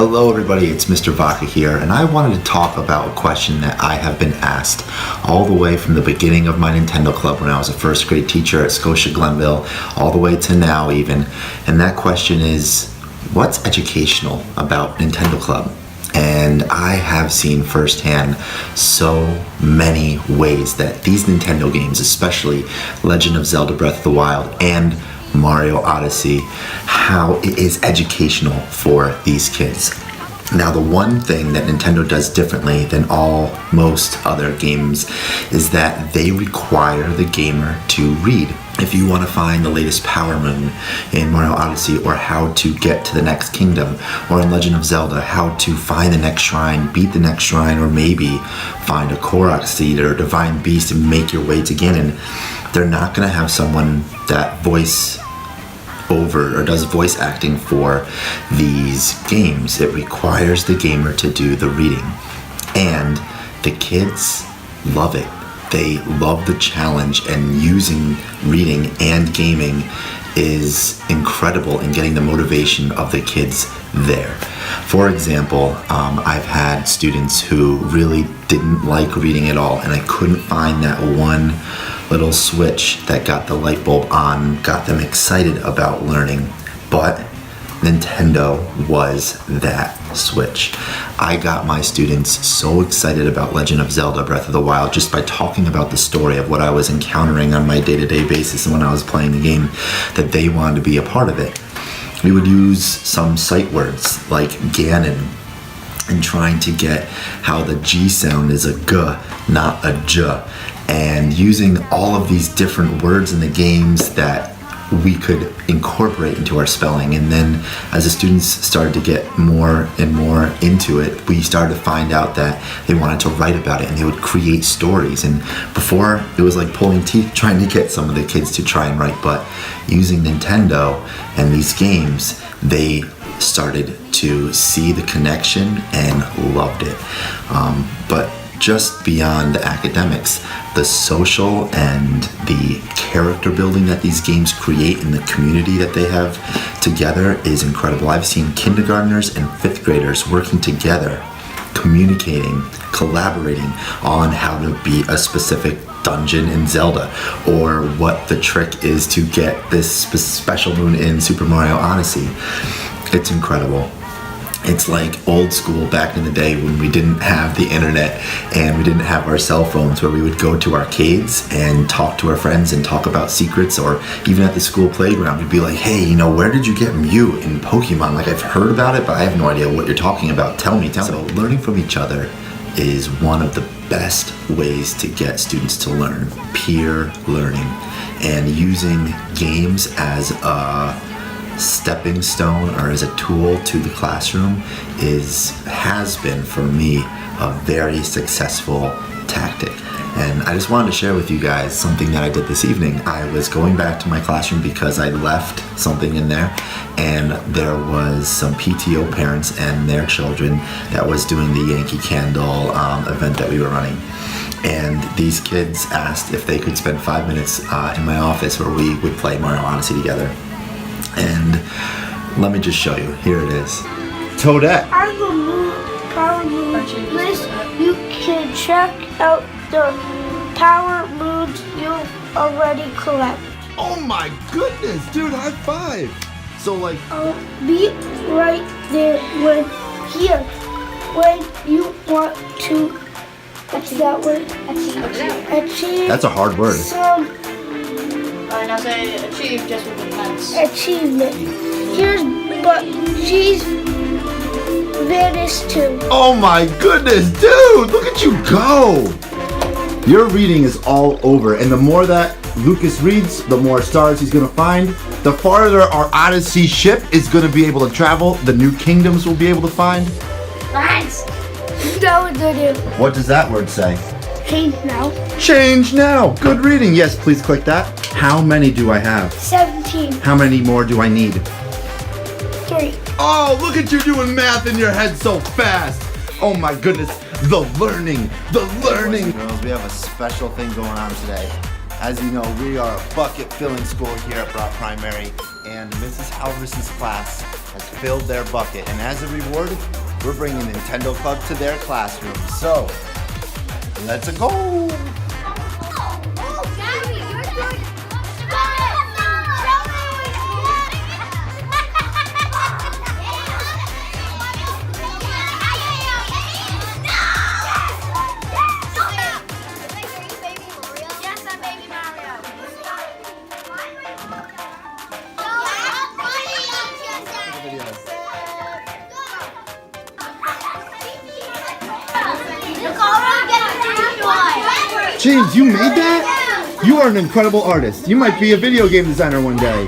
Hello everybody, it's Mr. Vacca here, and I wanted to talk about a question that I have been asked all the way from the beginning of my Nintendo Club when I was a first grade teacher at Scotia Glenville, all the way to now even. And that question is, what's educational about Nintendo Club? And I have seen firsthand so many ways that these Nintendo games, especially Legend of Zelda Breath of the Wild and Mario Odyssey, how it is educational for these kids. Now, the one thing that Nintendo does differently than most other games is that they require the gamer to read. If you want to find the latest Power Moon in Mario Odyssey, or how to get to the next kingdom, or in Legend of Zelda, how to find the next shrine, beat the next shrine, or maybe find a Korok seed or a divine beast and make your way to Ganon, they're not going to have someone that does voice acting for these games. It requires the gamer to do the reading, and the kids love it. They love the challenge, and using reading and gaming is incredible in getting the motivation of the kids there. For example, I've had students who really didn't like reading at all, and I couldn't find that one little switch that got the light bulb on, got them excited about learning. But Nintendo was that switch. I got my students so excited about Legend of Zelda Breath of the Wild just by talking about the story of what I was encountering on my day-to-day basis when I was playing the game, that they wanted to be a part of it. We would use some sight words like Ganon, and trying to get how the G sound is a G, not a J, and using all of these different words in the games that we could incorporate into our spelling. And then as the students started to get more and more into it, we started to find out that they wanted to write about it, and they would create stories. And before, it was like pulling teeth trying to get some of the kids to try and write, but using Nintendo and these games, they started to see the connection and loved it. But just beyond the academics, the social and the character building that these games create and the community that they have together is incredible. I've seen kindergartners and fifth graders working together, communicating, collaborating on how to beat a specific dungeon in Zelda, or what the trick is to get this special moon in Super Mario Odyssey. It's incredible. It's like old school back in the day when we didn't have the internet and we didn't have our cell phones, where we would go to arcades and talk to our friends and talk about secrets, or even at the school playground, we'd be like, hey, where did you get Mew in Pokemon? Like, I've heard about it, but I have no idea what you're talking about. Tell me. So learning from each other is one of the best ways to get students to learn. Peer learning, and using games as a stepping stone or as a tool to the classroom has been for me a very successful tactic. And I just wanted to share with you guys something that I did this evening. I was going back to my classroom because I left something in there, and there was some PTO parents and their children that was doing the Yankee Candle event that we were running. And these kids asked if they could spend 5 minutes in my office where we would play Mario Odyssey together. And let me just show you. Here it is. Toadette. On the Power Moon list, you can check out the Power Moons you've already collected. Oh my goodness, dude, high five. So like, I'll be right there when you want to, what's that word? Achieve. That's a hard word. Some Now say achieve just with the pets. achievement. She's vanished too. oh my goodness, dude, look at you go. Your reading is all over, and the more that Lucas reads, the more stars he's gonna find. The farther our Odyssey ship is gonna be able to travel, the new kingdoms we'll be able to find. Thanks. That was it. What does that word say? Change now. Change now. Good reading. Yes, please click that. How many do I have? 17. How many more do I need? 3. Oh, look at you doing math in your head so fast. Oh my goodness, the learning. Boys and girls, we have a special thing going on today. As you know, we are a bucket filling school here at Brock Primary, and Mrs. Halverson's class has filled their bucket. And as a reward, we're bringing Nintendo Club to their classroom. So, let's go! James, you made that? You are an incredible artist. You might be a video game designer one day.